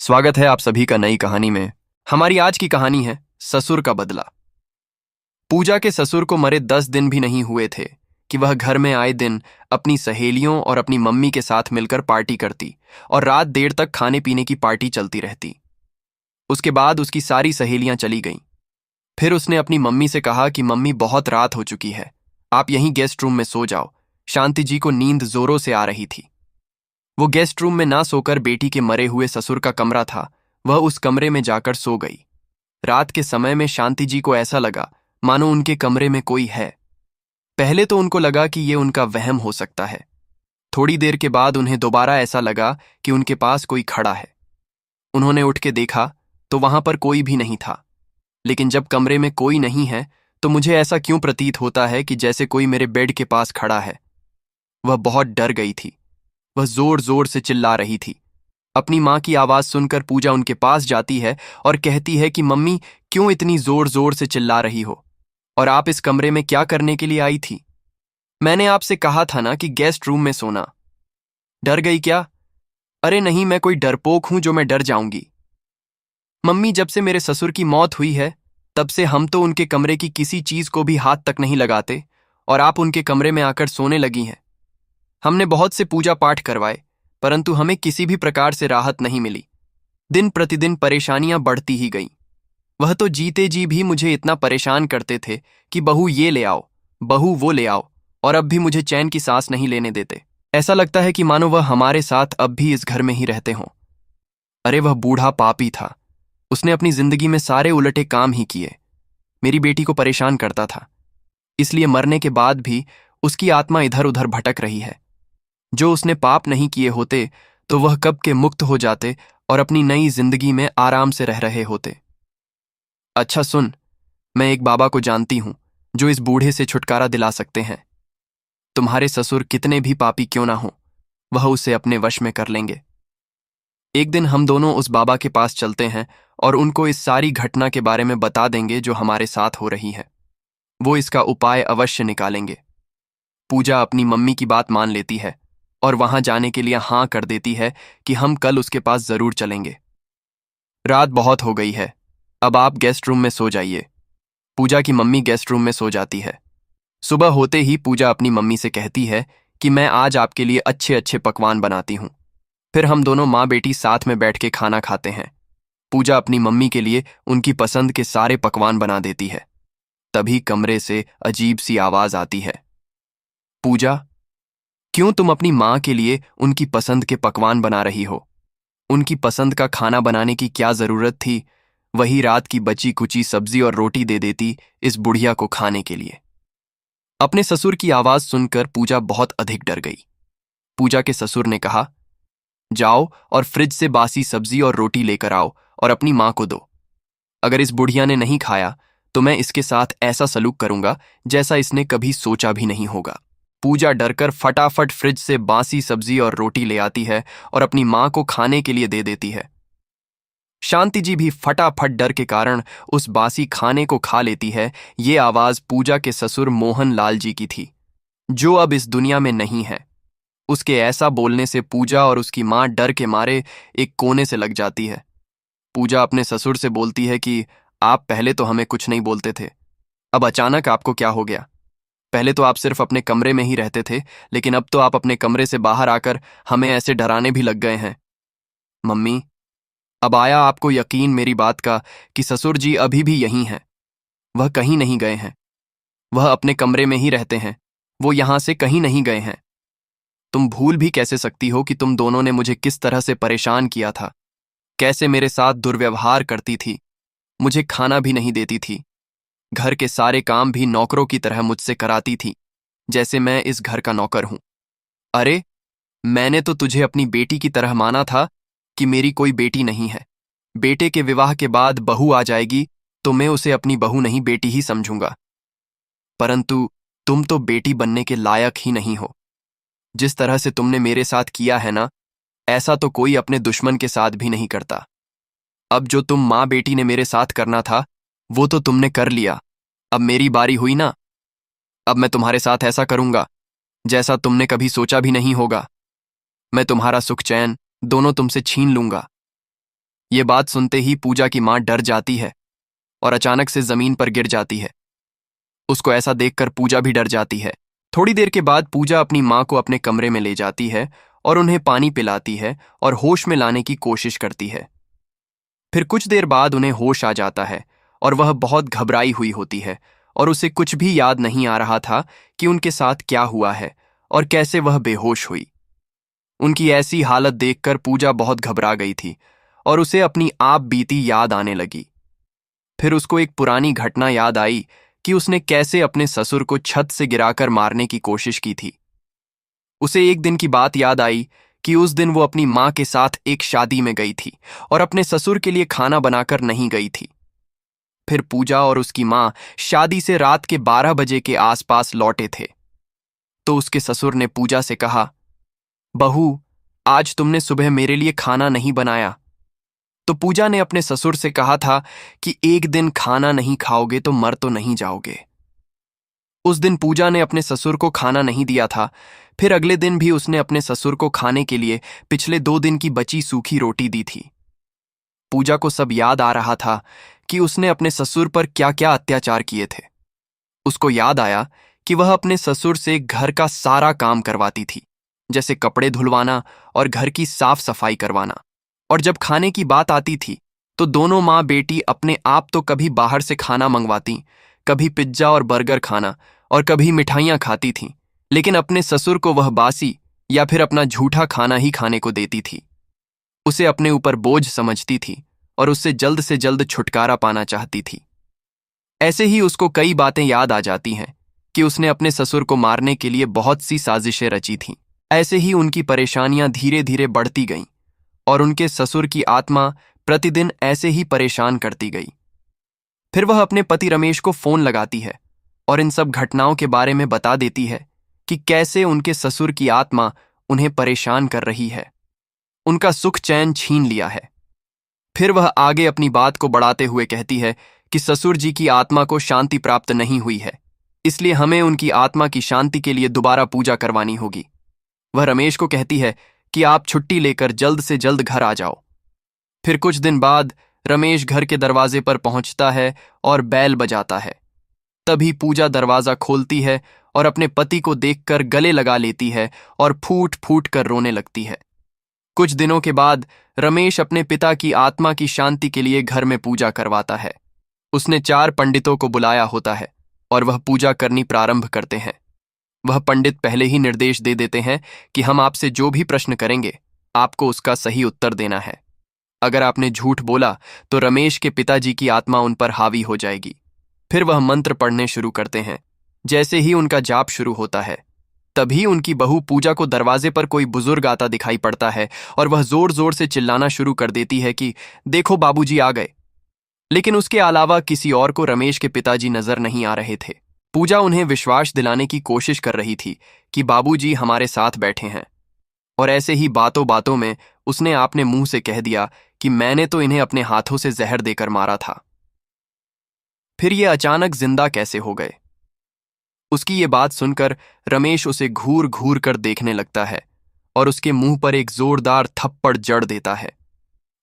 स्वागत है आप सभी का नई कहानी में। हमारी आज की कहानी है ससुर का बदला। पूजा के ससुर को मरे 10 दिन भी नहीं हुए थे कि वह घर में आए दिन अपनी सहेलियों और अपनी मम्मी के साथ मिलकर पार्टी करती और रात देर तक खाने पीने की पार्टी चलती रहती। उसके बाद उसकी सारी सहेलियां चली गईं। फिर उसने अपनी मम्मी से कहा कि मम्मी बहुत रात हो चुकी है, आप यहीं गेस्ट रूम में सो जाओ। शांति जी को नींद जोरों से आ रही थी। वो गेस्ट रूम में ना सोकर बेटी के मरे हुए ससुर का कमरा था, वह उस कमरे में जाकर सो गई। रात के समय में शांति जी को ऐसा लगा मानो उनके कमरे में कोई है। पहले तो उनको लगा कि ये उनका वहम हो सकता है। थोड़ी देर के बाद उन्हें दोबारा ऐसा लगा कि उनके पास कोई खड़ा है। उन्होंने उठ के देखा तो वहां पर कोई भी नहीं था। लेकिन जब कमरे में कोई नहीं है तो मुझे ऐसा क्यों प्रतीत होता है कि जैसे कोई मेरे बेड के पास खड़ा है। वह बहुत डर गई थी। वह जोर जोर से चिल्ला रही थी। अपनी माँ की आवाज सुनकर पूजा उनके पास जाती है और कहती है कि मम्मी, क्यों इतनी जोर जोर से चिल्ला रही हो, और आप इस कमरे में क्या करने के लिए आई थी? मैंने आपसे कहा था ना कि गेस्ट रूम में सोना। डर गई क्या? अरे नहीं, मैं कोई डरपोक हूं जो मैं डर जाऊंगी। मम्मी, जब से मेरे ससुर की मौत हुई है तब से हम तो उनके कमरे की किसी चीज को भी हाथ तक नहीं लगाते, और आप उनके कमरे में आकर सोने लगी हैं। हमने बहुत से पूजा पाठ करवाए परंतु हमें किसी भी प्रकार से राहत नहीं मिली। दिन प्रतिदिन परेशानियां बढ़ती ही गईं। वह तो जीते जी भी मुझे इतना परेशान करते थे कि बहू ये ले आओ, बहू वो ले आओ, और अब भी मुझे चैन की सांस नहीं लेने देते। ऐसा लगता है कि मानो वह हमारे साथ अब भी इस घर में ही रहते हों। अरे वह बूढ़ा पापी था। उसने अपनी जिंदगी में सारे उलटे काम ही किए। मेरी बेटी को परेशान करता था, इसलिए मरने के बाद भी उसकी आत्मा इधर उधर भटक रही है। जो उसने पाप नहीं किए होते तो वह कब के मुक्त हो जाते और अपनी नई जिंदगी में आराम से रह रहे होते। अच्छा सुन, मैं एक बाबा को जानती हूं जो इस बूढ़े से छुटकारा दिला सकते हैं। तुम्हारे ससुर कितने भी पापी क्यों ना हो, वह उसे अपने वश में कर लेंगे। एक दिन हम दोनों उस बाबा के पास चलते हैं और उनको इस सारी घटना के बारे में बता देंगे जो हमारे साथ हो रही है। वो इसका उपाय अवश्य निकालेंगे। पूजा अपनी मम्मी की बात मान लेती है और वहां जाने के लिए हां कर देती है कि हम कल उसके पास जरूर चलेंगे। रात बहुत हो गई है, अब आप गेस्ट रूम में सो जाइए। पूजा की मम्मी गेस्ट रूम में सो जाती है। सुबह होते ही पूजा अपनी मम्मी से कहती है कि मैं आज आपके लिए अच्छे अच्छे पकवान बनाती हूँ। फिर हम दोनों माँ बेटी साथ में बैठ के खाना खाते हैं। पूजा अपनी मम्मी के लिए उनकी पसंद के सारे पकवान बना देती है। तभी कमरे से अजीब सी आवाज आती है। पूजा, क्यों तुम अपनी माँ के लिए उनकी पसंद के पकवान बना रही हो? उनकी पसंद का खाना बनाने की क्या जरूरत थी? वही रात की बची कुची सब्जी और रोटी दे देती इस बुढ़िया को खाने के लिए। अपने ससुर की आवाज सुनकर पूजा बहुत अधिक डर गई। पूजा के ससुर ने कहा, जाओ और फ्रिज से बासी सब्जी और रोटी लेकर आओ और अपनी माँ को दो। अगर इस बुढ़िया ने नहीं खाया तो मैं इसके साथ ऐसा सलूक करूंगा जैसा इसने कभी सोचा भी नहीं होगा। पूजा डरकर फटाफट फ्रिज से बासी सब्जी और रोटी ले आती है और अपनी माँ को खाने के लिए दे देती है। शांति जी भी फटाफट डर के कारण उस बासी खाने को खा लेती है। ये आवाज पूजा के ससुर मोहन लाल जी की थी, जो अब इस दुनिया में नहीं है। उसके ऐसा बोलने से पूजा और उसकी माँ डर के मारे एक कोने से लग जाती है। पूजा अपने ससुर से बोलती है कि आप पहले तो हमें कुछ नहीं बोलते थे, अब अचानक आपको क्या हो गया? पहले तो आप सिर्फ अपने कमरे में ही रहते थे, लेकिन अब तो आप अपने कमरे से बाहर आकर हमें ऐसे डराने भी लग गए हैं। मम्मी, अब आया आपको यकीन मेरी बात का कि ससुर जी अभी भी यहीं हैं। वह कहीं नहीं गए हैं। वह अपने कमरे में ही रहते हैं। वो यहां से कहीं नहीं गए हैं। तुम भूल भी कैसे सकती हो कि तुम दोनों ने मुझे किस तरह से परेशान किया था, कैसे मेरे साथ दुर्व्यवहार करती थी, मुझे खाना भी नहीं देती थी, घर के सारे काम भी नौकरों की तरह मुझसे कराती थी, जैसे मैं इस घर का नौकर हूं। अरे, मैंने तो तुझे अपनी बेटी की तरह माना था कि मेरी कोई बेटी नहीं है। बेटे के विवाह के बाद बहू आ जाएगी तो मैं उसे अपनी बहू नहीं बेटी ही समझूंगा। परंतु तुम तो बेटी बनने के लायक ही नहीं हो। जिस तरह से तुमने मेरे साथ किया है ना, ऐसा तो कोई अपने दुश्मन के साथ भी नहीं करता। अब जो तुम माँ बेटी ने मेरे साथ करना था वो तो तुमने कर लिया। अब मेरी बारी हुई ना। अब मैं तुम्हारे साथ ऐसा करूंगा जैसा तुमने कभी सोचा भी नहीं होगा। मैं तुम्हारा सुख चैन दोनों तुमसे छीन लूंगा। ये बात सुनते ही पूजा की मां डर जाती है और अचानक से जमीन पर गिर जाती है। उसको ऐसा देखकर पूजा भी डर जाती है। थोड़ी देर के बाद पूजा अपनी मां को अपने कमरे में ले जाती है और उन्हें पानी पिलाती है और होश में लाने की कोशिश करती है। फिर कुछ देर बाद उन्हें होश आ जाता है और वह बहुत घबराई हुई होती है और उसे कुछ भी याद नहीं आ रहा था कि उनके साथ क्या हुआ है और कैसे वह बेहोश हुई। उनकी ऐसी हालत देखकर पूजा बहुत घबरा गई थी और उसे अपनी आप बीती याद आने लगी। फिर उसको एक पुरानी घटना याद आई कि उसने कैसे अपने ससुर को छत से गिराकर मारने की कोशिश की थी। उसे एक दिन की बात याद आई कि उस दिन वो अपनी मां के साथ एक शादी में गई थी और अपने ससुर के लिए खाना बनाकर नहीं गई थी। फिर पूजा और उसकी मां शादी से रात के 12 बजे के आसपास लौटे थे। तो उसके ससुर ने पूजा से कहा, बहू, आज तुमने सुबह मेरे लिए खाना नहीं बनाया। तो पूजा ने अपने ससुर से कहा था कि एक दिन खाना नहीं खाओगे तो मर तो नहीं जाओगे। उस दिन पूजा ने अपने ससुर को खाना नहीं दिया था। फिर अगले दिन भी उसने अपने ससुर को खाने के लिए पिछले 2 दिन की बची सूखी रोटी दी थी। पूजा को सब याद आ रहा था कि उसने अपने ससुर पर क्या क्या अत्याचार किए थे। उसको याद आया कि वह अपने ससुर से घर का सारा काम करवाती थी, जैसे कपड़े धुलवाना और घर की साफ सफाई करवाना। और जब खाने की बात आती थी तो दोनों माँ बेटी अपने आप तो कभी बाहर से खाना मंगवाती, कभी पिज्जा और बर्गर खाना और कभी मिठाइयाँ खाती थीं, लेकिन अपने ससुर को वह बासी या फिर अपना झूठा खाना ही खाने को देती थी। उसे अपने ऊपर बोझ समझती थी और उससे जल्द से जल्द छुटकारा पाना चाहती थी। ऐसे ही उसको कई बातें याद आ जाती हैं कि उसने अपने ससुर को मारने के लिए बहुत सी साजिशें रची थीं। ऐसे ही उनकी परेशानियां धीरे धीरे बढ़ती गईं और उनके ससुर की आत्मा प्रतिदिन ऐसे ही परेशान करती गई। फिर वह अपने पति रमेश को फोन लगाती है और इन सब घटनाओं के बारे में बता देती है कि कैसे उनके ससुर की आत्मा उन्हें परेशान कर रही है, उनका सुख चैन छीन लिया है। फिर वह आगे अपनी बात को बढ़ाते हुए कहती है कि ससुर जी की आत्मा को शांति प्राप्त नहीं हुई है, इसलिए हमें उनकी आत्मा की शांति के लिए दोबारा पूजा करवानी होगी। वह रमेश को कहती है कि आप छुट्टी लेकर जल्द से जल्द घर आ जाओ। फिर कुछ दिन बाद रमेश घर के दरवाजे पर पहुंचता है और बैल बजाता है। तभी पूजा दरवाजा खोलती है और अपने पति को देखकर गले लगा लेती है और फूट फूट कर रोने लगती है। कुछ दिनों के बाद रमेश अपने पिता की आत्मा की शांति के लिए घर में पूजा करवाता है। उसने 4 पंडितों को बुलाया होता है और वह पूजा करनी प्रारंभ करते हैं। वह पंडित पहले ही निर्देश दे देते हैं कि हम आपसे जो भी प्रश्न करेंगे, आपको उसका सही उत्तर देना है। अगर आपने झूठ बोला तो रमेश के पिताजी की आत्मा उन पर हावी हो जाएगी। फिर वह मंत्र पढ़ने शुरू करते हैं। जैसे ही उनका जाप शुरू होता है, तभी उनकी बहू पूजा को दरवाजे पर कोई बुजुर्ग आता दिखाई पड़ता है और वह जोर जोर से चिल्लाना शुरू कर देती है कि देखो बाबूजी आ गए। लेकिन उसके अलावा किसी और को रमेश के पिताजी नजर नहीं आ रहे थे। पूजा उन्हें विश्वास दिलाने की कोशिश कर रही थी कि बाबूजी हमारे साथ बैठे हैं, और ऐसे ही बातों बातों में उसने अपने मुंह से कह दिया कि मैंने तो इन्हें अपने हाथों से जहर देकर मारा था। फिर ये अचानक जिंदा कैसे हो गए? उसकी ये बात सुनकर रमेश उसे घूर घूर कर देखने लगता है और उसके मुंह पर एक जोरदार थप्पड़ जड़ देता है।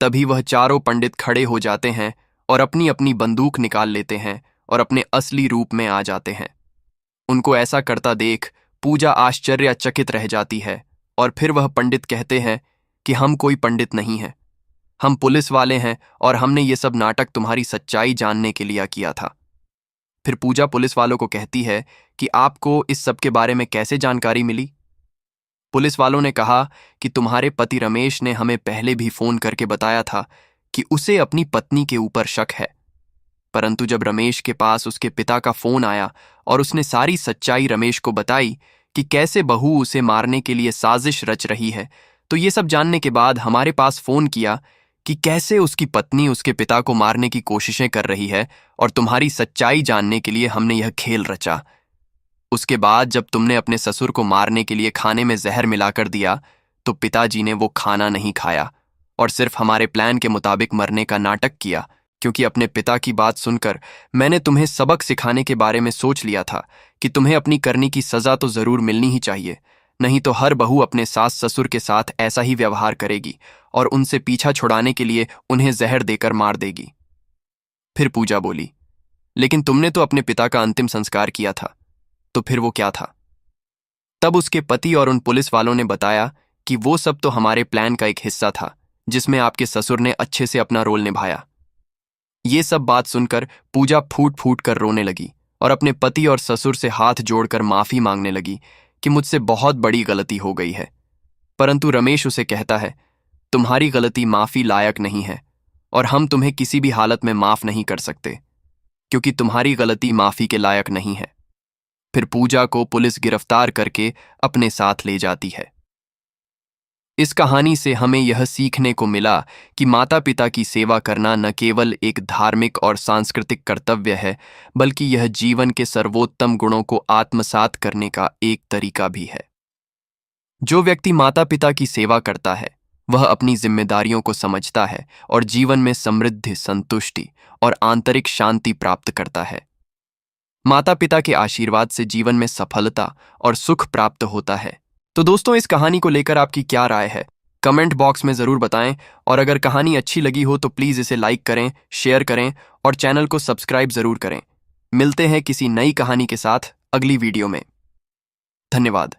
तभी वह चारों पंडित खड़े हो जाते हैं और अपनी अपनी बंदूक निकाल लेते हैं और अपने असली रूप में आ जाते हैं। उनको ऐसा करता देख पूजा आश्चर्यचकित रह जाती है और फिर वह पंडित कहते हैं कि हम कोई पंडित नहीं हैं, हम पुलिस वाले हैं और हमने ये सब नाटक तुम्हारी सच्चाई जानने के लिए किया था। फिर पूजा पुलिस वालों को कहती है कि आपको इस सब के बारे में कैसे जानकारी मिली? पुलिस वालों ने कहा कि तुम्हारे पति रमेश ने हमें पहले भी फोन करके बताया था कि उसे अपनी पत्नी के ऊपर शक है, परंतु जब रमेश के पास उसके पिता का फोन आया और उसने सारी सच्चाई रमेश को बताई कि कैसे बहू उसे मारने के लिए साजिश रच रही है, तो ये सब जानने के बाद हमारे पास फोन किया कि कैसे उसकी पत्नी उसके पिता को मारने की कोशिशें कर रही है, और तुम्हारी सच्चाई जानने के लिए हमने यह खेल रचा। उसके बाद जब तुमने अपने ससुर को मारने के लिए खाने में जहर मिलाकर दिया, तो पिताजी ने वो खाना नहीं खाया और सिर्फ हमारे प्लान के मुताबिक मरने का नाटक किया, क्योंकि अपने पिता की बात सुनकर मैंने तुम्हें सबक सिखाने के बारे में सोच लिया था कि तुम्हें अपनी करने की सजा तो जरूर मिलनी ही चाहिए, नहीं तो हर बहू अपने सास ससुर के साथ ऐसा ही व्यवहार करेगी और उनसे पीछा छुड़ाने के लिए उन्हें जहर देकर मार देगी। फिर पूजा बोली, लेकिन तुमने तो अपने पिता का अंतिम संस्कार किया था, तो फिर वो क्या था? तब उसके पति और उन पुलिस वालों ने बताया कि वो सब तो हमारे प्लान का एक हिस्सा था, जिसमें आपके ससुर ने अच्छे से अपना रोल निभाया। ये सब बात सुनकर पूजा फूट फूट कर रोने लगी और अपने पति और ससुर से हाथ जोड़कर माफी मांगने लगी कि मुझसे बहुत बड़ी गलती हो गई है। परंतु रमेश उसे कहता है, तुम्हारी गलती माफी लायक नहीं है और हम तुम्हें किसी भी हालत में माफ नहीं कर सकते, क्योंकि तुम्हारी गलती माफी के लायक नहीं है। फिर पूजा को पुलिस गिरफ्तार करके अपने साथ ले जाती है। इस कहानी से हमें यह सीखने को मिला कि माता पिता की सेवा करना न केवल एक धार्मिक और सांस्कृतिक कर्तव्य है, बल्कि यह जीवन के सर्वोत्तम गुणों को आत्मसात करने का एक तरीका भी है। जो व्यक्ति माता पिता की सेवा करता है वह अपनी जिम्मेदारियों को समझता है और जीवन में समृद्धि, संतुष्टि और आंतरिक शांति प्राप्त करता है। माता पिता के आशीर्वाद से जीवन में सफलता और सुख प्राप्त होता है। तो दोस्तों, इस कहानी को लेकर आपकी क्या राय है? कमेंट बॉक्स में ज़रूर बताएं, और अगर कहानी अच्छी लगी हो तो प्लीज़ इसे लाइक करें, शेयर करें और चैनल को सब्सक्राइब ज़रूर करें। मिलते हैं किसी नई कहानी के साथ अगली वीडियो में। धन्यवाद।